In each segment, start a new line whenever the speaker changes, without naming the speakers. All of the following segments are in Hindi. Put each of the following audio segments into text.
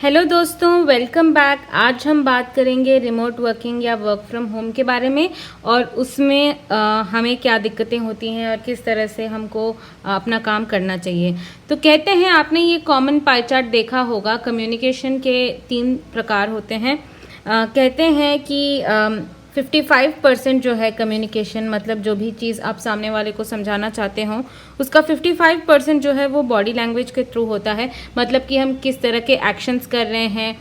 हेलो दोस्तों, वेलकम बैक। आज हम बात करेंगे रिमोट वर्किंग या वर्क फ्रॉम होम के बारे में और उसमें हमें क्या दिक्कतें होती हैं और किस तरह से हमको अपना काम करना चाहिए। तो कहते हैं, आपने ये कॉमन पाई चार्ट देखा होगा। कम्युनिकेशन के 3 प्रकार होते हैं। कहते हैं कि 55% जो है कम्युनिकेशन, मतलब जो भी चीज़ आप सामने वाले को समझाना चाहते हो उसका 55% जो है वो बॉडी लैंग्वेज के थ्रू होता है। मतलब कि हम किस तरह के एक्शंस कर रहे हैं,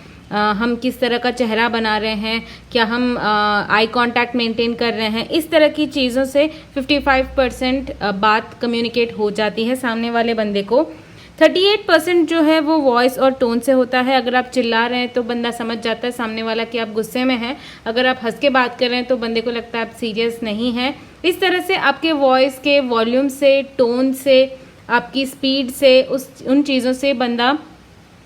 हम किस तरह का चेहरा बना रहे हैं, क्या हम आई कांटेक्ट मेंटेन कर रहे हैं, इस तरह की चीज़ों से 55% बात कम्युनिकेट हो जाती है सामने वाले बंदे को। 38% जो है वो वॉइस और टोन से होता है। अगर आप चिल्ला रहे हैं तो बंदा समझ जाता है सामने वाला कि आप गुस्से में हैं। अगर आप हंस के बात कर रहे हैं तो बंदे को लगता है आप सीरियस नहीं हैं। इस तरह से आपके वॉइस के वॉल्यूम से, टोन से, आपकी स्पीड से, उन चीज़ों से बंदा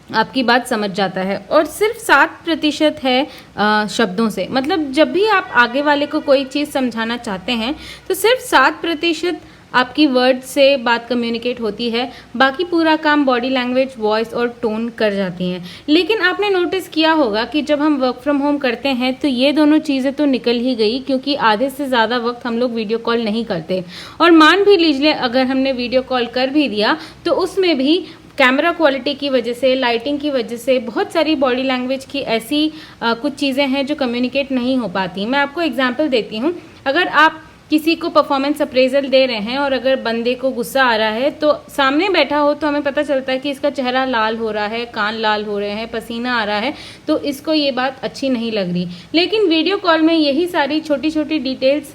आपकी बात समझ जाता है। और सिर्फ 7% है शब्दों से। मतलब जब भी आप आगे वाले को कोई चीज़ समझाना चाहते हैं तो सिर्फ 7% आपकी वर्ड से बात कम्युनिकेट होती है। बाकी पूरा काम बॉडी लैंग्वेज, वॉइस और टोन कर जाती हैं। लेकिन आपने नोटिस किया होगा कि जब हम वर्क फ्रॉम होम करते हैं तो ये दोनों चीज़ें तो निकल ही गई, क्योंकि आधे से ज़्यादा वक्त हम लोग वीडियो कॉल नहीं करते। और मान भी लीजिए अगर हमने वीडियो कॉल कर भी दिया तो उसमें भी कैमरा क्वालिटी की वजह से, लाइटिंग की वजह से बहुत सारी बॉडी लैंग्वेज की ऐसी कुछ चीज़ें हैं जो कम्युनिकेट नहीं हो पाती। मैं आपको एग्जांपल देती हूँ। अगर आप किसी को परफॉर्मेंस अप्रेजल दे रहे हैं और अगर बंदे को गुस्सा आ रहा है तो सामने बैठा हो तो हमें पता चलता है कि इसका चेहरा लाल हो रहा है, कान लाल हो रहे हैं, पसीना आ रहा है, तो इसको ये बात अच्छी नहीं लग रही। लेकिन वीडियो कॉल में यही सारी छोटी छोटी डिटेल्स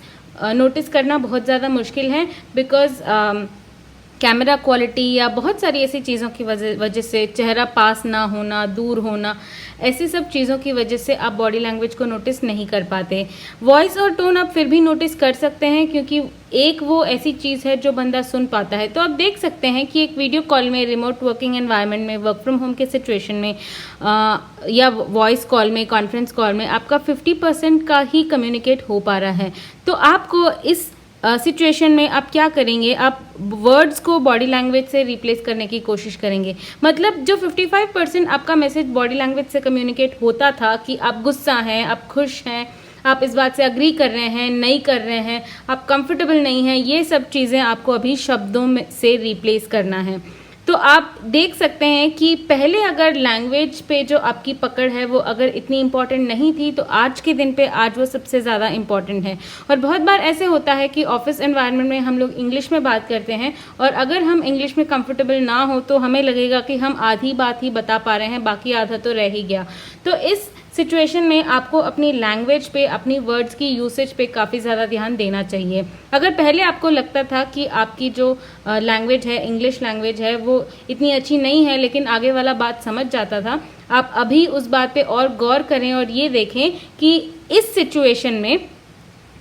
नोटिस करना बहुत ज़्यादा मुश्किल है, बिकॉज कैमरा क्वालिटी या बहुत सारी ऐसी चीज़ों की वजह से, चेहरा पास ना होना, दूर होना, ऐसी सब चीज़ों की वजह से आप बॉडी लैंग्वेज को नोटिस नहीं कर पाते। वॉइस और टोन आप फिर भी नोटिस कर सकते हैं, क्योंकि एक वो ऐसी चीज़ है जो बंदा सुन पाता है। तो आप देख सकते हैं कि एक वीडियो कॉल में, रिमोट वर्किंग एनवायरनमेंट में, वर्क फ्रॉम होम के सिचुएशन में या वॉइस कॉल में, कॉन्फ्रेंस कॉल में आपका 50% का ही कम्युनिकेट हो पा रहा है। तो आपको इस सिचुएशन में आप क्या करेंगे? आप वर्ड्स को बॉडी लैंग्वेज से रिप्लेस करने की कोशिश करेंगे। मतलब जो 55% आपका मैसेज बॉडी लैंग्वेज से कम्युनिकेट होता था कि आप गुस्सा हैं, आप खुश हैं, आप इस बात से अग्री कर रहे हैं, नहीं कर रहे हैं, आप कंफर्टेबल नहीं हैं, ये सब चीज़ें आपको अभी शब्दों में से रिप्लेस करना है। तो आप देख सकते हैं कि पहले अगर लैंग्वेज पे जो आपकी पकड़ है वो अगर इतनी इम्पॉर्टेंट नहीं थी, तो आज के दिन पे आज वो सबसे ज़्यादा इम्पॉर्टेंट है। और बहुत बार ऐसे होता है कि ऑफिस एनवायरनमेंट में हम लोग इंग्लिश में बात करते हैं और अगर हम इंग्लिश में कंफर्टेबल ना हो तो हमें लगेगा कि हम आधी बात ही बता पा रहे हैं, बाकी आधा तो रह ही गया। तो इस सिचुएशन में आपको अपनी लैंग्वेज पे, अपनी वर्ड्स की यूसेज पे काफ़ी ज़्यादा ध्यान देना चाहिए। अगर पहले आपको लगता था कि आपकी जो लैंग्वेज है, इंग्लिश लैंग्वेज है, वो इतनी अच्छी नहीं है लेकिन आगे वाला बात समझ जाता था, आप अभी उस बात पे और गौर करें और ये देखें कि इस सिचुएशन में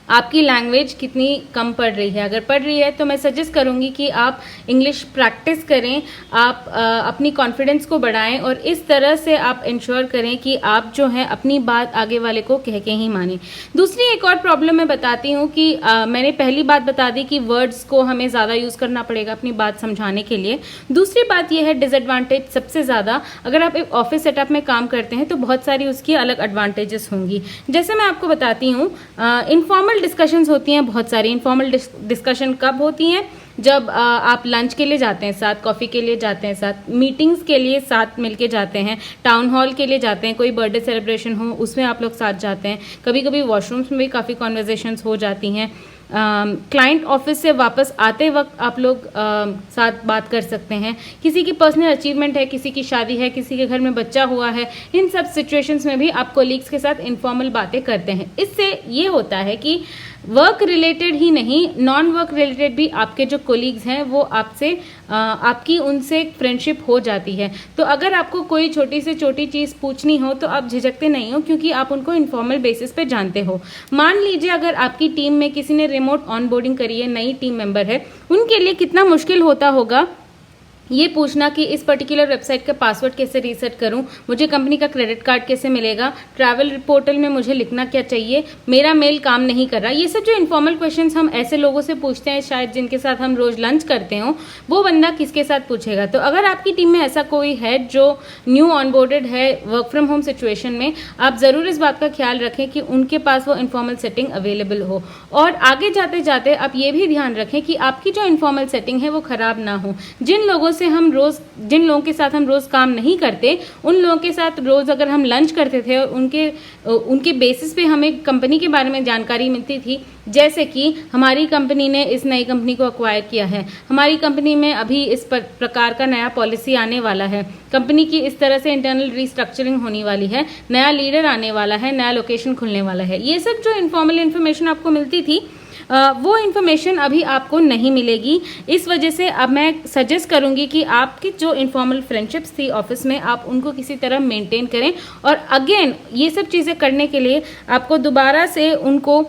आपकी लैंग्वेज कितनी कम पड़ रही है। अगर पढ़ रही है तो मैं सजेस्ट करूंगी कि आप इंग्लिश प्रैक्टिस करें, आप अपनी कॉन्फिडेंस को बढ़ाएं और इस तरह से आप इंश्योर करें कि आप जो है अपनी बात आगे वाले को कह के ही मानें। दूसरी एक और प्रॉब्लम मैं बताती हूँ कि मैंने पहली बात बता दी कि वर्ड्स को हमें ज़्यादा यूज़ करना पड़ेगा अपनी बात समझाने के लिए। दूसरी बात यह है डिसएडवांटेज सबसे ज़्यादा, अगर आप एक ऑफिस सेटअप में काम करते हैं तो बहुत सारी उसकी अलग एडवांटेजेस होंगी। जैसे मैं आपको बताती हूँ, इनफॉर्मल डिस्कशंस होती हैं बहुत सारी। इनफॉर्मल डिस्कशन कब होती हैं? जब आप लंच के लिए जाते हैं साथ, कॉफ़ी के लिए जाते हैं साथ, मीटिंग्स के लिए साथ मिलके जाते हैं, टाउन हॉल के लिए जाते हैं, कोई बर्थडे सेलिब्रेशन हो उसमें आप लोग साथ जाते हैं, कभी कभी वॉशरूम्स में भी काफ़ी कॉन्वर्जेशंस हो जाती हैं, क्लाइंट ऑफिस से वापस आते वक्त आप लोग साथ बात कर सकते हैं, किसी की पर्सनल अचीवमेंट है, किसी की शादी है, किसी के घर में बच्चा हुआ है, इन सब सिचुएशंस में भी आप कोलीग्स के साथ इनफॉर्मल बातें करते हैं। इससे ये होता है कि वर्क रिलेटेड ही नहीं, नॉन वर्क रिलेटेड भी आपके जो कोलीग्स हैं वो आपसे आपकी उनसे फ्रेंडशिप हो जाती है। तो अगर आपको कोई छोटी से छोटी चीज़ पूछनी हो तो आप झिझकते नहीं हो, क्योंकि आप उनको इनफॉर्मल बेसिस पे जानते हो। मान लीजिए अगर आपकी टीम में किसी ने रिमोट ऑनबोर्डिंग करी है, नई टीम मेंबर है, उनके लिए कितना मुश्किल होता होगा ये पूछना कि इस पर्टिकुलर वेबसाइट का पासवर्ड कैसे रीसेट करूं, मुझे कंपनी का क्रेडिट कार्ड कैसे मिलेगा, ट्रैवल पोर्टल में मुझे लिखना क्या चाहिए, मेरा मेल काम नहीं कर रहा। ये सब जो इनफॉर्मल क्वेश्चंस हम ऐसे लोगों से पूछते हैं शायद जिनके साथ हम रोज लंच करते हो, वो बंदा किसके साथ पूछेगा। तो अगर आपकी टीम में ऐसा कोई है जो न्यू ऑनबोर्डेड है वर्क फ्रॉम होम सिचुएशन में, आप ज़रूर इस बात का ख्याल रखें कि उनके पास वो इनफॉर्मल सेटिंग अवेलेबल हो। और आगे जाते जाते आप ये भी ध्यान रखें कि आपकी जो इनफॉर्मल सेटिंग है वो खराब ना हो। जिन लोगों के साथ हम रोज काम नहीं करते, उन लोगों के साथ रोज अगर हम लंच करते थे और उनके बेसिस पे हमें कंपनी के बारे में जानकारी मिलती थी, जैसे कि हमारी कंपनी ने इस नई कंपनी को अक्वायर किया है, हमारी कंपनी में अभी इस प्रकार का नया पॉलिसी आने वाला है, कंपनी की इस तरह से इंटरनल रिस्ट्रक्चरिंग होने वाली है, नया लीडर आने वाला है, नया लोकेशन खुलने वाला है, ये सब जो इनफॉर्मल इन्फॉर्मेशन आपको मिलती थी वो इन्फॉर्मेशन अभी आपको नहीं मिलेगी। इस वजह से अब मैं सजेस्ट करूंगी कि आपकी जो इनफॉर्मल फ्रेंडशिप्स थी ऑफिस में, आप उनको किसी तरह मेंटेन करें। और अगेन ये सब चीज़ें करने के लिए आपको दोबारा से उनको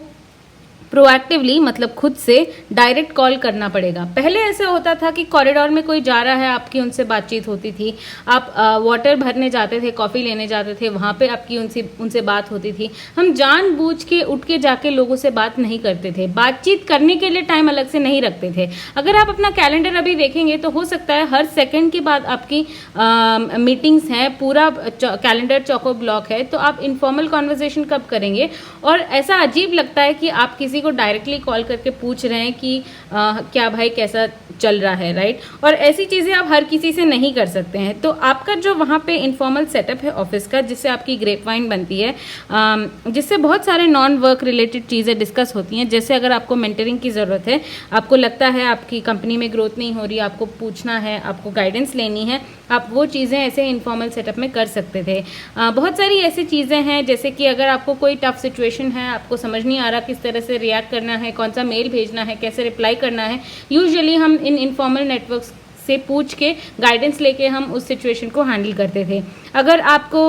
प्रोएक्टिवली, मतलब खुद से डायरेक्ट कॉल करना पड़ेगा। पहले ऐसे होता था कि कॉरिडोर में कोई जा रहा है, आपकी उनसे बातचीत होती थी, आप वाटर भरने जाते थे, कॉफ़ी लेने जाते थे, वहाँ पे आपकी उनसे बात होती थी। हम जानबूझ के उठ के जाके लोगों से बात नहीं करते थे, बातचीत करने के लिए टाइम अलग से नहीं रखते थे। अगर आप अपना कैलेंडर अभी देखेंगे तो हो सकता है हर सेकेंड के बाद आपकी मीटिंग्स हैं, पूरा कैलेंडर चौको ब्लॉक है, तो आप इनफॉर्मल कॉन्वर्जेशन कब करेंगे। और ऐसा अजीब लगता है कि आप किसी को डायरेक्टली कॉल करके पूछ रहे हैं कि क्या भाई कैसा चल रहा है, राइट। और ऐसी चीज़ें आप हर किसी से नहीं कर सकते हैं। तो आपका जो वहाँ पे इनफॉर्मल सेटअप है ऑफिस का, जिससे आपकी ग्रेपवाइन बनती है, जिससे बहुत सारे नॉन वर्क रिलेटेड चीज़ें डिस्कस होती हैं। जैसे अगर आपको मेंटरिंग की ज़रूरत है, आपको लगता है आपकी कंपनी में ग्रोथ नहीं हो रही, आपको पूछना है, आपको गाइडेंस लेनी है, आप वो चीज़ें ऐसे इनफॉर्मल सेटअप में कर सकते थे। बहुत सारी ऐसी चीज़ें हैं, जैसे कि अगर आपको कोई टफ सिचुएशन है, आपको समझ नहीं आ रहा किस तरह से रिएक्ट करना है, कौन सा मेल भेजना है, कैसे रिप्लाई करना है, यूजुअली हम इन इनफॉर्मल नेटवर्क्स से पूछ के गाइडेंस लेके हम उस सिचुएशन को हैंडल करते थे। अगर आपको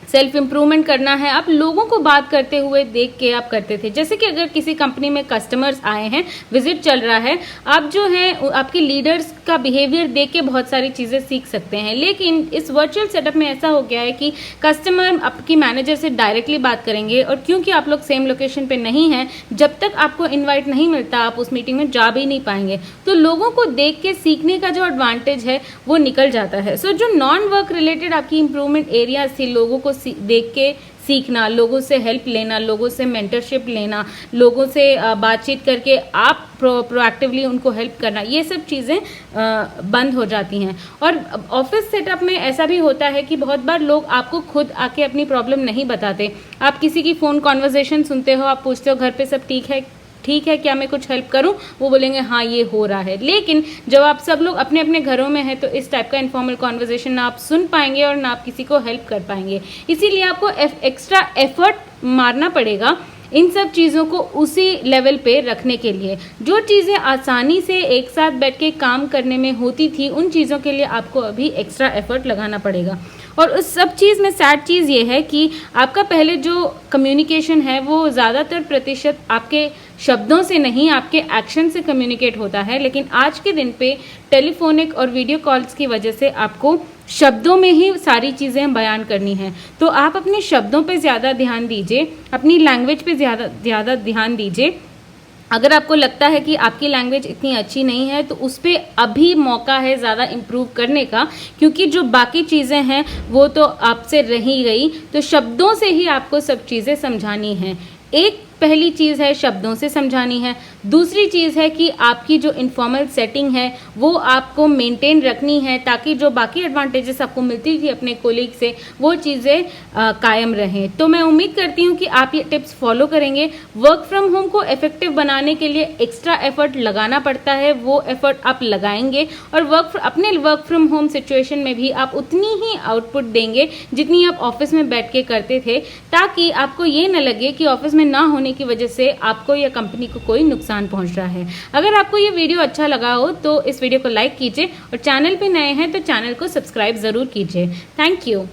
सेल्फ इम्प्रूवमेंट करना है, आप लोगों को बात करते हुए देख के आप करते थे। जैसे कि अगर किसी कंपनी में कस्टमर्स आए हैं, विजिट चल रहा है, आप जो है आपके लीडर्स का बिहेवियर देख के बहुत सारी चीज़ें सीख सकते हैं। लेकिन इस वर्चुअल सेटअप में ऐसा हो गया है कि कस्टमर आपकी मैनेजर से डायरेक्टली बात करेंगे, और क्योंकि आप लोग सेम लोकेशन पे नहीं हैं, जब तक आपको इन्वाइट नहीं मिलता आप उस मीटिंग में जा भी नहीं पाएंगे। तो लोगों को देख के सीखने का जो एडवांटेज है वो निकल जाता है। सो जो नॉन वर्क रिलेटेड आपकी इंप्रूवमेंट एरियाज थी, लोगों को देख के सीखना, लोगों से हेल्प लेना, लोगों से मेंटरशिप लेना, लोगों से बातचीत करके आप प्रोएक्टिवली उनको हेल्प करना, ये सब चीज़ें बंद हो जाती हैं। और ऑफिस सेटअप में ऐसा भी होता है कि बहुत बार लोग आपको खुद आके अपनी प्रॉब्लम नहीं बताते। आप किसी की फ़ोन कॉन्वर्जेशन सुनते हो, आप पूछते हो घर पे सब ठीक है क्या मैं कुछ हेल्प करूं, वो बोलेंगे हाँ ये हो रहा है। लेकिन जब आप सब लोग अपने अपने घरों में हैं तो इस टाइप का इनफॉर्मल कॉन्वर्जेशन ना आप सुन पाएंगे और ना आप किसी को हेल्प कर पाएंगे। इसीलिए आपको एक्स्ट्रा एफर्ट मारना पड़ेगा इन सब चीज़ों को उसी लेवल पे रखने के लिए। जो चीज़ें आसानी से एक साथ बैठ के काम करने में होती थी, उन चीज़ों के लिए आपको अभी एक्स्ट्रा एफर्ट लगाना पड़ेगा। और उस सब चीज़ में सैड चीज़ ये है कि आपका पहले जो कम्युनिकेशन है वो ज़्यादातर प्रतिशत आपके शब्दों से नहीं, आपके एक्शन से कम्युनिकेट होता है। लेकिन आज के दिन पे टेलीफोनिक और वीडियो कॉल्स की वजह से आपको शब्दों में ही सारी चीज़ें बयान करनी है। तो आप अपने शब्दों पे ज़्यादा ध्यान दीजिए, अपनी लैंग्वेज पे ज़्यादा ध्यान दीजिए। अगर आपको लगता है कि आपकी लैंग्वेज इतनी अच्छी नहीं है तो उस पर अभी मौका है ज़्यादा इम्प्रूव करने का, क्योंकि जो बाकी चीज़ें हैं वो तो आपसे रही गई। तो शब्दों से ही आपको सब चीज़ें समझानी हैं। एक पहली चीज़ है शब्दों से समझानी है। दूसरी चीज़ है कि आपकी जो इनफॉर्मल सेटिंग है वो आपको मेंटेन रखनी है, ताकि जो बाकी एडवांटेजेस आपको मिलती थी अपने कोलीग से वो चीज़ें कायम रहें। तो मैं उम्मीद करती हूँ कि आप ये टिप्स फॉलो करेंगे। वर्क फ्रॉम होम को इफेक्टिव बनाने के लिए एक्स्ट्रा एफर्ट लगाना पड़ता है, वो एफर्ट आप लगाएंगे और अपने वर्क फ्रॉम होम सिचुएशन में भी आप उतनी ही आउटपुट देंगे जितनी आप ऑफिस में बैठ के करते थे, ताकि आपको ये न लगे कि ऑफिस में ना होने की वजह से आपको या कंपनी को कोई नुकसान पहुंच रहा है। अगर आपको ये वीडियो अच्छा लगा हो तो इस वीडियो को लाइक कीजिए और चैनल पे नए हैं तो चैनल को सब्सक्राइब जरूर कीजिए। Thank you.